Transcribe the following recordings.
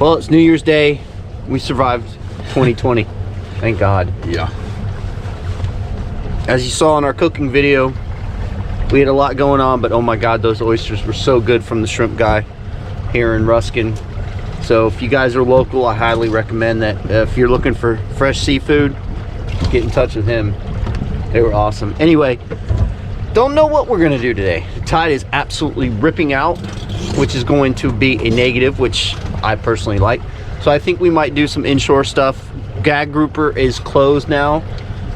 Well, it's New Year's Day. We survived 2020. Thank God. Yeah. As you saw in our cooking video, we had a lot going on, but oh my God, those oysters were so good from the shrimp guy here in Ruskin. So if you guys are local, I highly recommend that. If you're looking for fresh seafood, get in touch with him. They were awesome. Anyway, don't know what we're gonna do today. The tide is absolutely ripping out, which is going to be a negative, which I personally like. So I think we might do some inshore stuff. Gag grouper is closed now,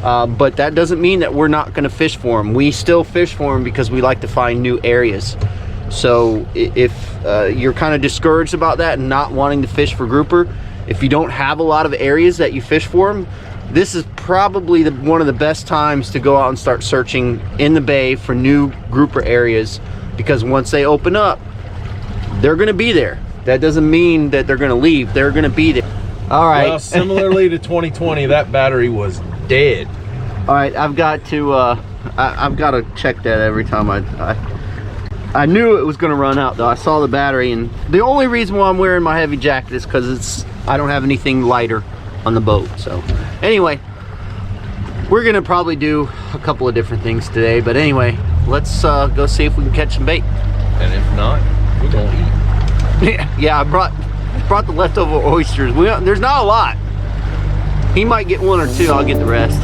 but that doesn't mean that we're not gonna fish for them. We still fish for them because we like to find new areas. So if you're kind of discouraged about that and not wanting to fish for grouper, if you don't have a lot of areas that you fish for them, this is probably one of the best times to go out and start searching in the bay for new grouper areas, because once they open up, they're gonna be there. That doesn't mean that they're gonna leave. They're gonna be there. All right. Well, similarly to 2020, that battery was dead. All right, I've got to I've got to check that every time I knew it was gonna run out though. I saw the battery, and the only reason why I'm wearing my heavy jacket is because I don't have anything lighter on the boat. So anyway, we're gonna probably do a couple of different things today, but anyway, let's go see if we can catch some bait. And if not, we're gonna eat. Yeah, I brought the leftover oysters. There's not a lot. He might get one or two, I'll get the rest.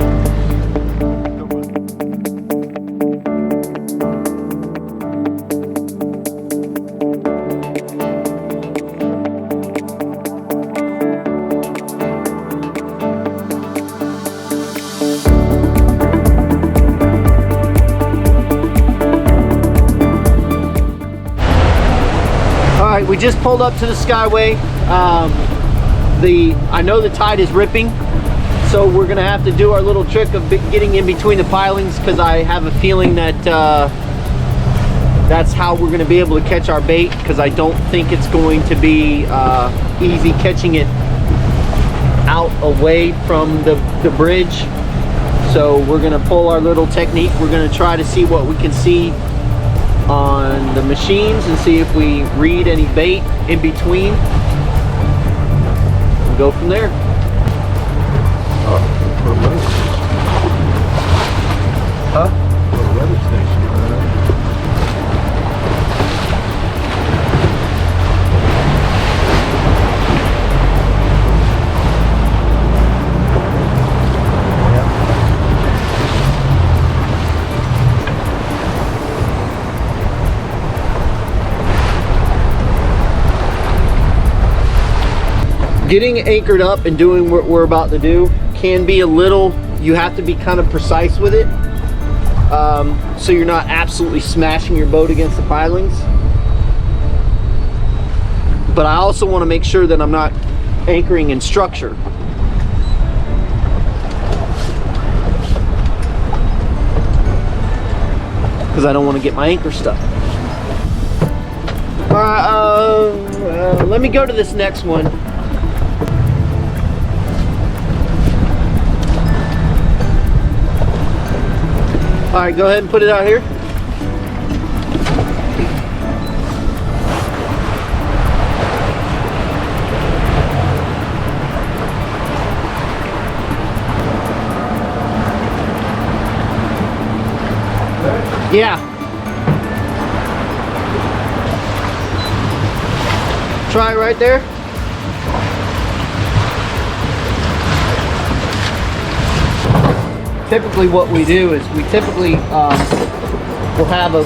We just pulled up to the Skyway. I know the tide is ripping, so we're gonna have to do our little trick of getting in between the pilings, because I have a feeling that that's how we're gonna be able to catch our bait, because I don't think it's going to be easy catching it out away from the bridge. So we're gonna pull our little technique. We're gonna try to see what we can see on the machines and see if we read any bait in between and go from there. Huh? Weather station. Getting anchored up and doing what we're about to do can be a little, you have to be kind of precise with it, so you're not absolutely smashing your boat against the pilings. But I also want to make sure that I'm not anchoring in structure. Because I don't want to get my anchor stuck. Let me go to this next one. All right, go ahead and put it out here. Yeah. Try it right there. Typically what we do is we typically will have a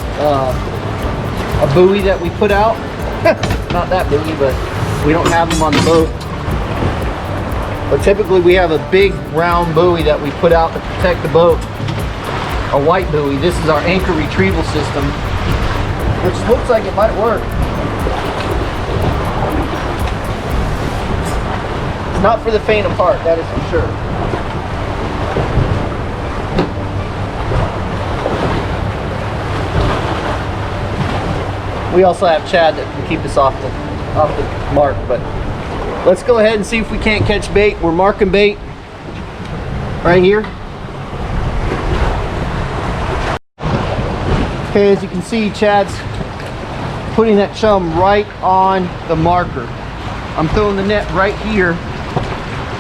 buoy that we put out. Not that buoy, but we don't have them on the boat. But typically we have a big round buoy that we put out to protect the boat. A white buoy. This is our anchor retrieval system, which looks like it might work. It's not for the faint of heart, that is for sure. We also have Chad that can keep us off the mark, but let's go ahead and see if we can't catch bait. We're marking bait right here. Okay, as you can see, Chad's putting that chum right on the marker. I'm throwing the net right here.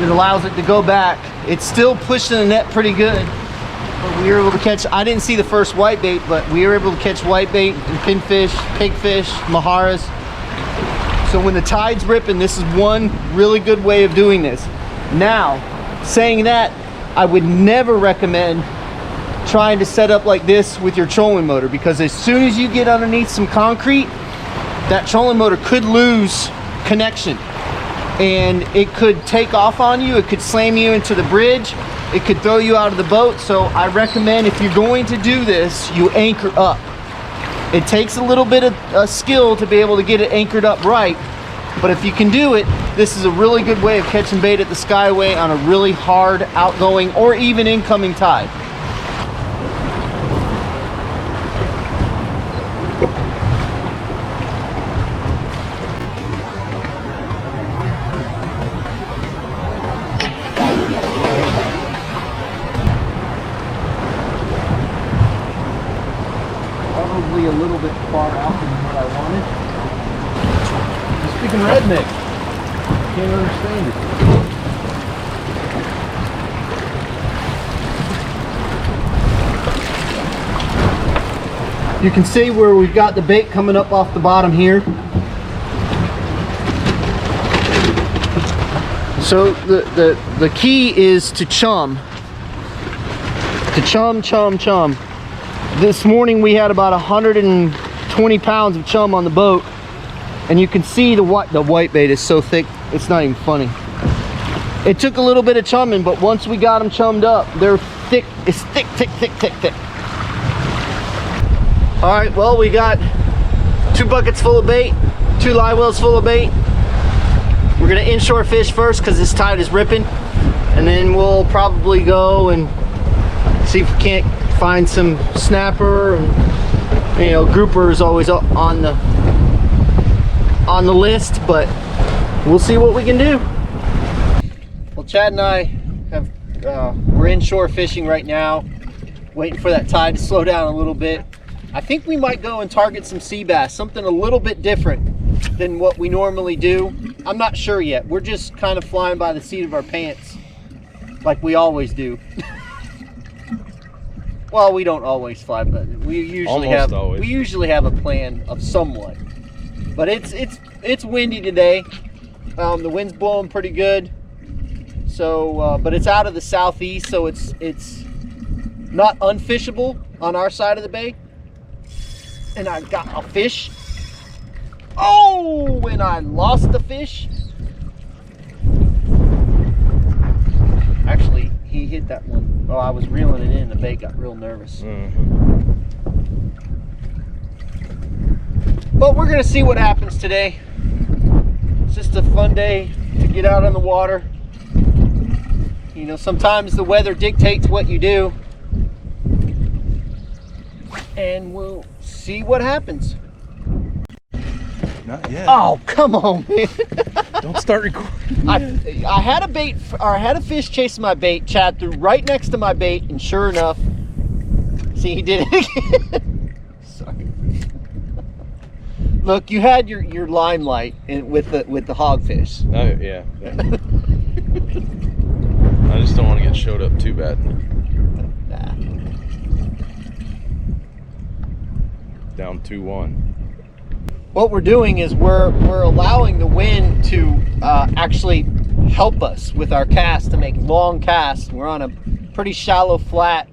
It allows it to go back. It's still pushing the net pretty good, but we were able to catch, I didn't see the first whitebait, but we were able to catch whitebait and pinfish, pigfish, maharas. So when the tide's ripping, this is one really good way of doing this. Now, saying that, I would never recommend trying to set up like this with your trolling motor, because as soon as you get underneath some concrete, that trolling motor could lose connection and it could take off on you. It could slam you into the bridge. It could throw you out of the boat. So I recommend, if you're going to do this, you anchor up. It takes a little bit of skill to be able to get it anchored up right, but if you can do it, this is a really good way of catching bait at the Skyway on a really hard outgoing or even incoming tide. Probably a little bit far out than what I wanted. You're speaking redneck. Can't understand it. You can see where we've got the bait coming up off the bottom here. So the key is to chum. To chum. This morning we had about 120 pounds of chum on the boat, and you can see the whitebait is so thick, it's not even funny. It took a little bit of chumming, but once we got them chummed up, they're thick. It's thick. All right, well, we got 2 buckets full of bait, 2 live wells full of bait. We're gonna inshore fish first because this tide is ripping, and then we'll probably go and see if we can't find some snapper, and you know, grouper is always on the list, but we'll see what we can do. Well, Chad and I have we're inshore fishing right now, waiting for that tide to slow down a little bit. I think we might go and target some sea bass, something a little bit different than what we normally do. I'm not sure yet. We're just kind of flying by the seat of our pants like we always do. Well, we don't always fly, but we usually have a plan of somewhat. But it's windy today. The wind's blowing pretty good. So, but it's out of the southeast, so it's not unfishable on our side of the bay. And I got a fish. Oh, and I lost the fish. Actually, he hit that one. Oh, I was reeling it in. The bait got real nervous. But we're gonna see what happens today. It's just a fun day to get out on the water. You know, sometimes the weather dictates what you do, and we'll see what happens. Not yet. Oh, come on, man. Don't start recording. I had a bait, or I had a fish chasing my bait. Chad threw right next to my bait, and sure enough, see, he did it again. Sorry. Look, you had your limelight with the hogfish. Oh yeah. I just don't want to get showed up too bad. Nah. Down 2-1. What we're doing is we're allowing the wind to actually help us with our cast, to make long casts. We're on a pretty shallow flat,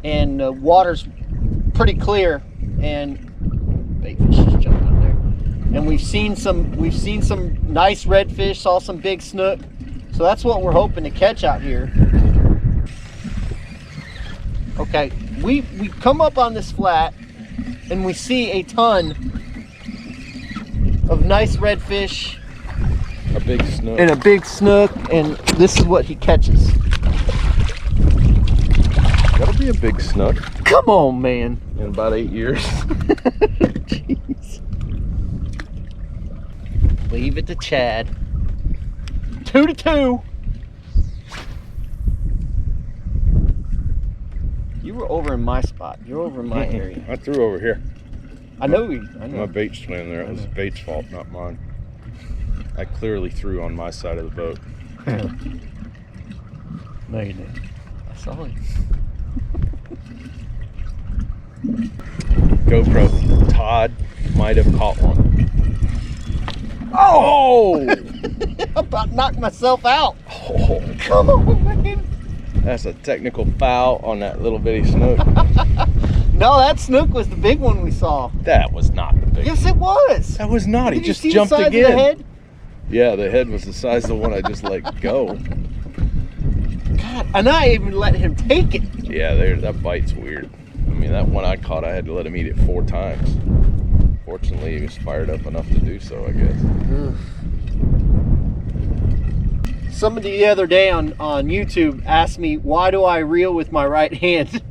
and the water's pretty clear, and bait fish is jumping out there. And we've seen some nice redfish, saw some big snook. So that's what we're hoping to catch out here. Okay, we come up on this flat and we see a ton of nice redfish. A big snook. And a big snook, and this is what he catches. That'll be a big snook. Come on, man. In about 8 years. Jeez. Leave it to Chad. 2-2. You were over in my spot. You're over in my area. I threw over here. I know. My bait's swam there. It was the bait's fault, not mine. I clearly threw on my side of the boat. No, you didn't. I saw it. GoPro. Todd might have caught one. Oh! I'm about to knock myself out. Oh, Come on, man. that's a technical foul on that little bitty snook. No, that snook was the big one we saw. That was not the big Yes, it was. That was not. He Did you just see jumped the size again. Of the head? Yeah, the head was the size of the one I just let go. God, and I even let him take it. Yeah, that bite's weird. I mean, that one I caught, I had to let him eat it 4 times. Fortunately, he was fired up enough to do so, I guess. Somebody the other day on YouTube asked me, why do I reel with my right hand?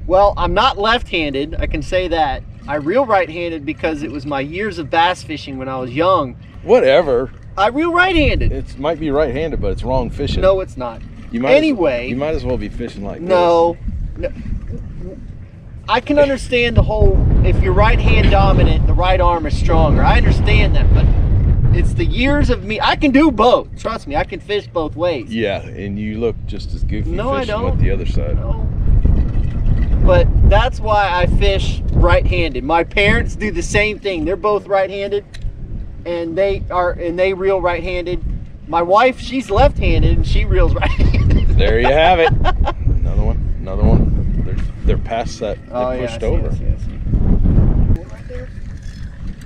Well, I'm not left-handed, I can say that. I reel right-handed because it was my years of bass fishing when I was young. Whatever. I reel right-handed. It might be right-handed, but it's wrong fishing. No, it's not. You might Anyway. you might as well be fishing like No. I can understand the whole, if you're right-hand dominant, the right arm is stronger. I understand that, but it's the years of me. I can do both. Trust me, I can fish both ways. this. Yeah, and you look just as goofy No, I fishing don't. with the other side. No. But that's why I fish right-handed. My parents do the same thing. They're both right-handed, and they reel right-handed. My wife, she's left-handed, and she reels right-handed. There you have it. Another one. They're past that. Oh, They yeah, pushed I see, over. I see. Right there.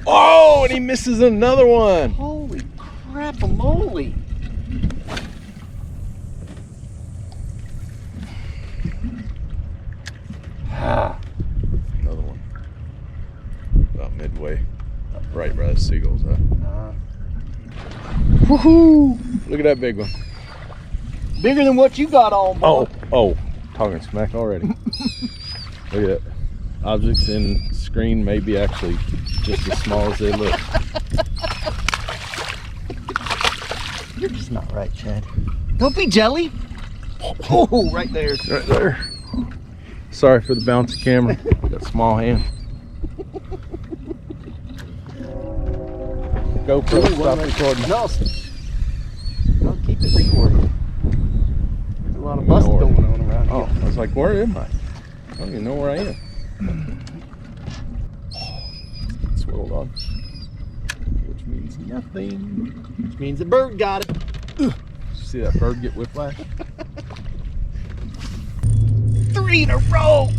Oh, and he misses another one. Holy crap-a-moly. Another one. About midway. Right by the seagulls, huh? Woohoo! Look at that big one. Bigger than what you got on, boy. Oh, talking smack already. Look at that. Objects in screen may be actually just as small as they look. You're just not right, Chad. Don't be jelly. Oh, right there. Right there. Sorry for the bouncy camera. Got a small hand. GoPro, stop recording. No, keep it recording. There's a lot of busting going on around Oh, here. I was like, where am I? I don't even know where I am. Swirled on. Which means nothing. Which means the bird got it. See that bird get whiplash? 3 in a row.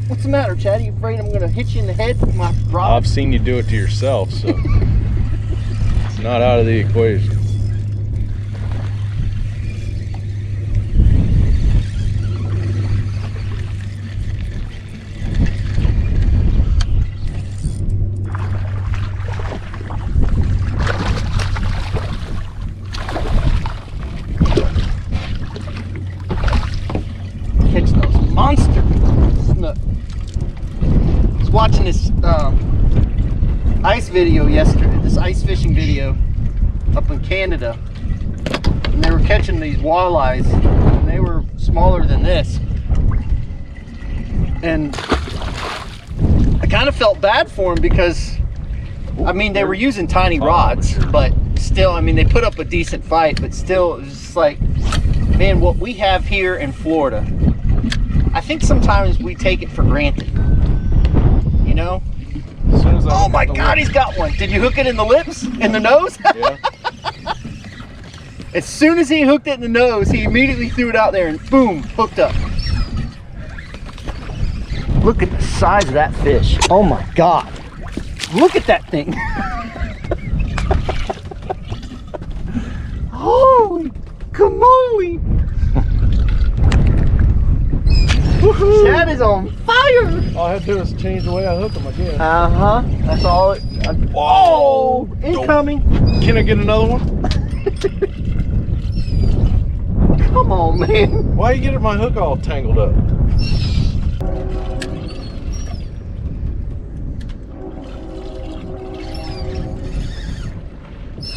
What's the matter, Chad? Are you afraid I'm going to hit you in the head with my rod? I've seen you do it to yourself, so it's not out of the equation. Catch those monster snook. I was watching this ice video yesterday, this ice fishing video up in Canada, and they were catching these walleyes, and they were smaller than this, and I kind of felt bad for them because I mean they were using tiny rods, but still, I mean they put up a decent fight, but still it's just like, man, what we have here in Florida, I think sometimes we take it for granted, you know? Oh my God, he's got one. Did you hook it in the lips? In the nose? Yeah. As soon as he hooked it in the nose, he immediately threw it out there and boom, hooked up. Look at the size of that fish. Oh my God. Look at that thing. Holy camoli. Chad is on fire. All I had to do is change the way I hook them again. Uh-huh. That's all. Whoa! Incoming. Can I get another one? Come on, man. Why are you getting my hook all tangled up?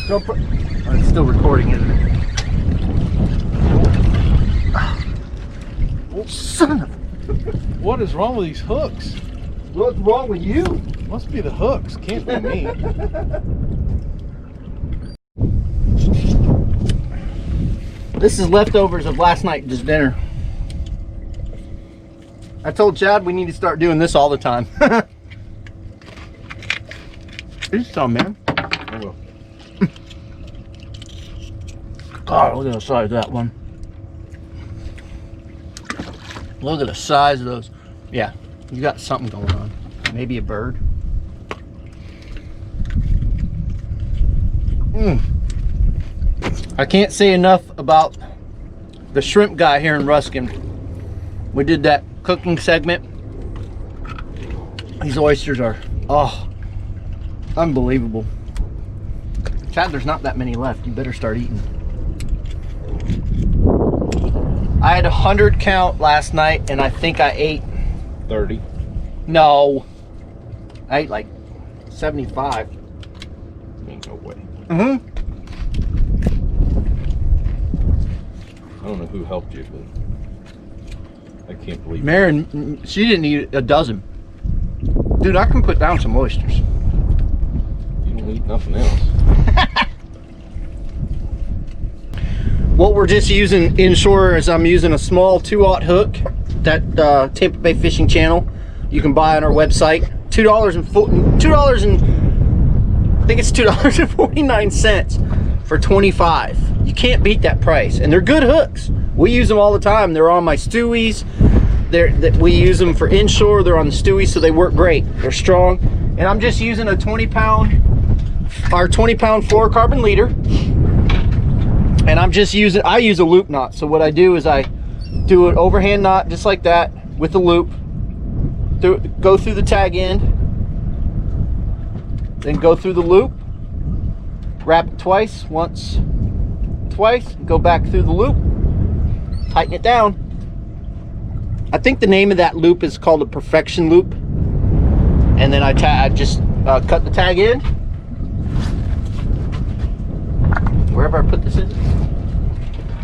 Don't put. Oh, it's still recording, isn't it? Oh, son of. What is wrong with these hooks? What's wrong with you? Must be the hooks. Can't be me. This is leftovers of last night's dinner. I told Chad we need to start doing this all the time. Here's some, man. I will. God, look at the size of that one. Look at the size of those. Yeah, you got something going on. Maybe a bird. I can't say enough about the shrimp guy here in Ruskin. We did that cooking segment. These oysters are, oh, unbelievable. Chad, there's not that many left. You better start eating. I had 100 count last night, and I think I ate 30. No, I ate like 75. Ain't no way. Mm-hmm. I don't know who helped you, but I can't believe Marin, she didn't eat a dozen. Dude, I can put down some oysters. you don't eat nothing else. What we're just using inshore is I'm using a small 2/0 hook, that Tampa Bay fishing channel. You can buy on our website. $2 and I think it's $2.49 for 25. You can't beat that price, and they're good hooks. We use them all the time. They're on my Stewies. We use them for inshore. They're on the Stewies, so they work great. They're strong, and I'm just using a 20-pound fluorocarbon leader. And I'm just using, I use a loop knot. So what I do is I do an overhand knot just like that with a loop. Go through the tag end, then go through the loop, wrap it twice, once, twice, go back through the loop, tighten it down. I think the name of that loop is called a perfection loop. And then I just cut the tag in. Wherever I put this in,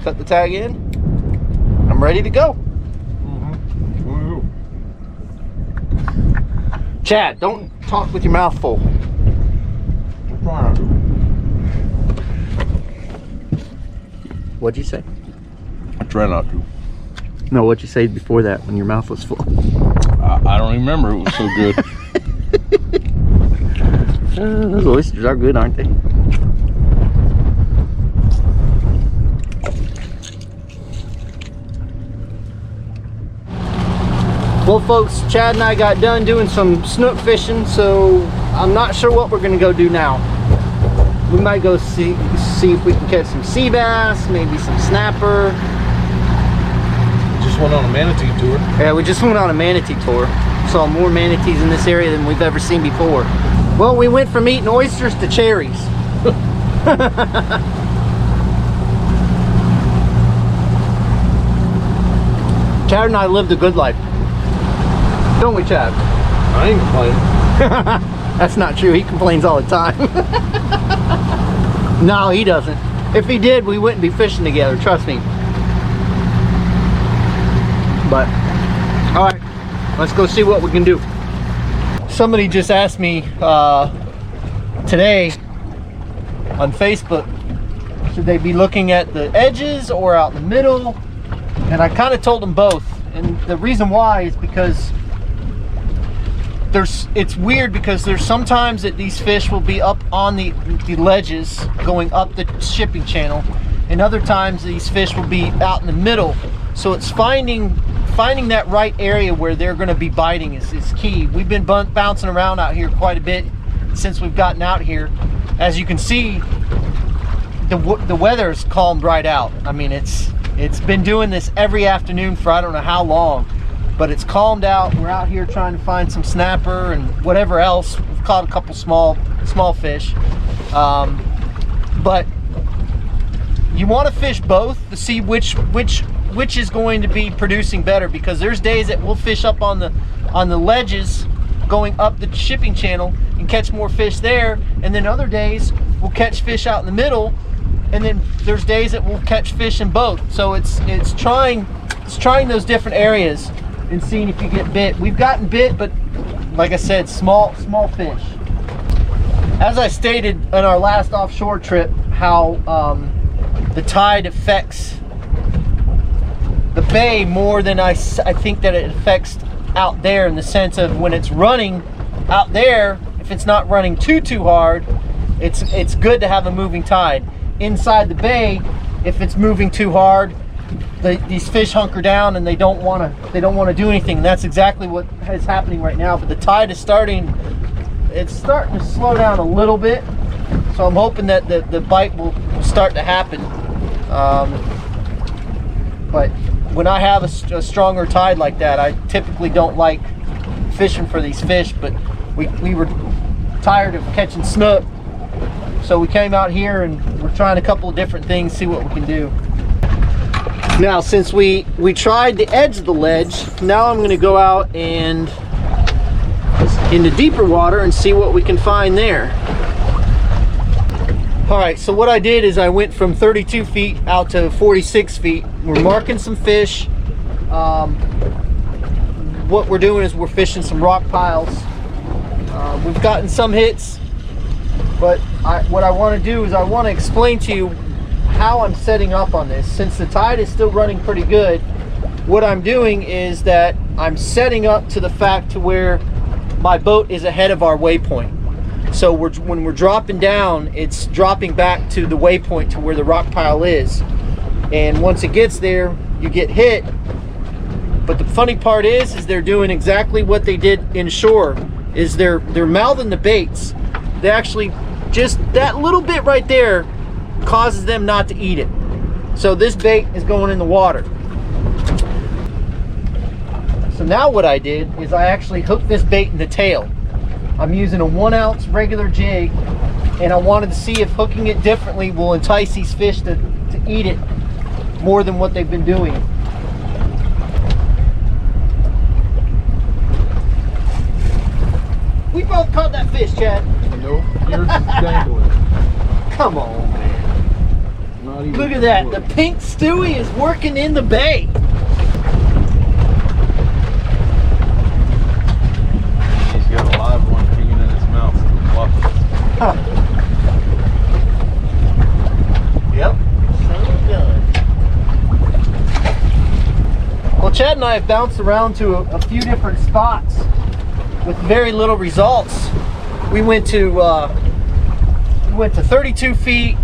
cut the tag in. I'm ready to go. Chad, don't talk with your mouth full. What'd you say? I try not to. No, what'd you say before that when your mouth was full? I don't even remember. It was so good. Those oysters are good, aren't they? Well, folks, Chad and I got done doing some snook fishing, so I'm not sure what we're gonna go do now. We might go see if we can catch some sea bass, maybe some snapper. Just went on a manatee tour. Yeah, we just went on a manatee tour. Saw more manatees in this area than we've ever seen before. Well, we went from eating oysters to cherries. Chad and I lived a good life. Don't we, Chad? I ain't complaining. That's not true. He complains all the time. No, he doesn't. If he did, we wouldn't be fishing together. Trust me. But, all right. Let's go see what we can do. Somebody just asked me today on Facebook, should they be looking at the edges or out in the middle? And I kind of told them both. And the reason why is because it's weird, because there's sometimes that these fish will be up on the ledges going up the shipping channel, and other times these fish will be out in the middle. So it's finding that right area where they're going to be biting is key. We've been bouncing around out here quite a bit since we've gotten out here. As you can see, the weather's calmed right out. I mean, it's been doing this every afternoon for I don't know how long, but it's calmed out. We're out here trying to find some snapper and whatever else. We've caught a couple small fish, but you want to fish both to see which is going to be producing better, because there's days that we'll fish up on the ledges going up the shipping channel and catch more fish there, and then other days we'll catch fish out in the middle, and then there's days that we'll catch fish in both. So it's trying those different areas and seeing if you get bit. We've gotten bit, but like I said, small fish. As I stated on our last offshore trip, how the tide affects bay more than I think that it affects out there, in the sense of when it's running out there, if it's not running too hard, it's good to have a moving tide. Inside the bay, if it's moving too hard, these fish hunker down and they don't want to do anything. And that's exactly what is happening right now. But the tide is starting to slow down a little bit, so I'm hoping that the bite will start to happen. But when I have a stronger tide like that, I typically don't like fishing for these fish. But we were tired of catching snook, so we came out here and we're trying a couple of different things, see what we can do. Now, since we tried the edge of the ledge, now I'm going to go out and into deeper water and see what we can find there. All right, so what I did is I went from 32 feet out to 46 feet. We're marking some fish. What we're doing is we're fishing some rock piles. We've gotten some hits, but what I want to do is I want to explain to you how I'm setting up on this. Since the tide is still running pretty good, what I'm doing is that I'm setting up to the fact to where my boat is ahead of our waypoint. So when we're dropping down, it's dropping back to the waypoint to where the rock pile is. And once it gets there, you get hit. But the funny part is they're doing exactly what they did inshore, is they're mouthing the baits. They actually, just that little bit right there causes them not to eat it. So this bait is going in the water. So now what I did is I actually hooked this bait in the tail. I'm using a 1 ounce regular jig, and I wanted to see if hooking it differently will entice these fish to eat it more than what they've been doing. We both caught that fish, Chad. Nope, yours is dangling. Come on, man. Look at that. The pink Stewie is working in the bay. He's got a live one hanging in his mouth. Huh. Yep. So done. Well, Chad and I have bounced around to a few different spots with very little results. We went to 32 feet,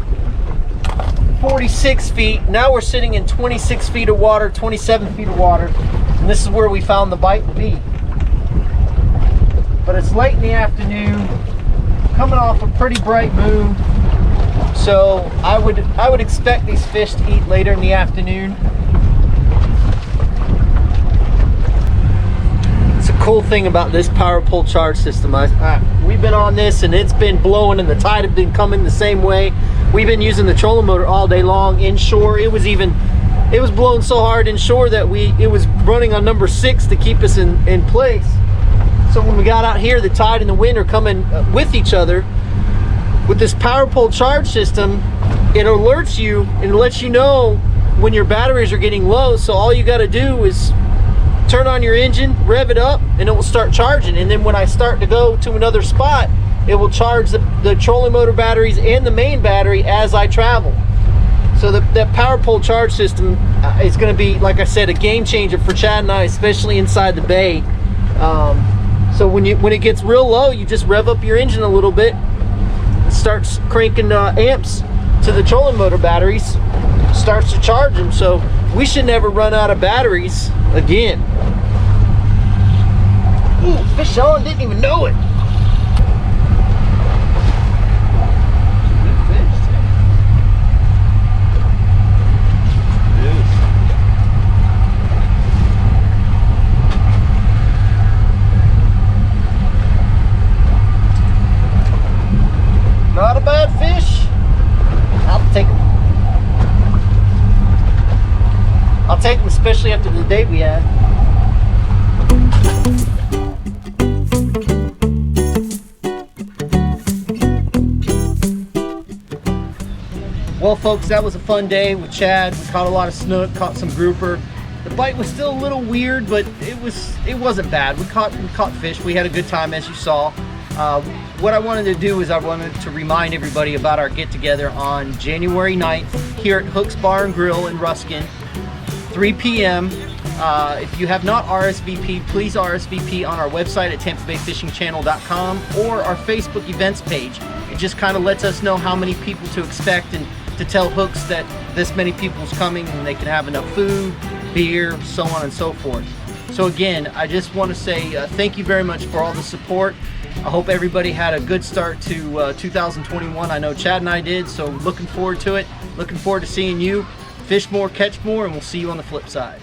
46 feet. Now we're sitting in 26 feet of water, 27 feet of water, and this is where we found the bite to be. But it's late in the afternoon, coming off a pretty bright moon, so I would expect these fish to eat later in the afternoon. Cool thing about this power pole charge system, we've been on this and it's been blowing and the tide has been coming the same way. We've been using the trolling motor all day long inshore. It was blowing so hard inshore that it was running on number 6 to keep us in place. So when we got out here, the tide and the wind are coming with each other. With this power pole charge system, it alerts you and lets you know when your batteries are getting low. So all you got to do is turn on your engine, rev it up, and it will start charging. And then when I start to go to another spot, it will charge the trolling motor batteries and the main battery as I travel. So that power pole charge system is going to be, like I said, a game changer for Chad and I, especially inside the bay. So when it gets real low, you just rev up your engine a little bit, it starts cranking amps to the trolling motor batteries, starts to charge them. So we should never run out of batteries again. Ooh, fish on, didn't even know it. Good fish. It is. Not a bad fish. I'll take them. I'll take them, especially after the day we had. Well, folks, that was a fun day with Chad. We caught a lot of snook, caught some grouper. The bite was still a little weird, but it wasn't bad. We caught fish. We had a good time, as you saw. What I wanted to do is I wanted to remind everybody about our get-together on January 9th here at Hook's Bar and Grill in Ruskin. 3 p.m. If you have not RSVP, please RSVP on our website at tampabayfishingchannel.com or our Facebook events page. It just kind of lets us know how many people to expect and to tell hooks that this many people's coming and they can have enough food, beer, so on and so forth. So again, I just want to say thank you very much for all the support. I hope everybody had a good start to 2021. I know Chad and I did, so looking forward to it. Looking forward to seeing you. Fish more, catch more, and we'll see you on the flip side.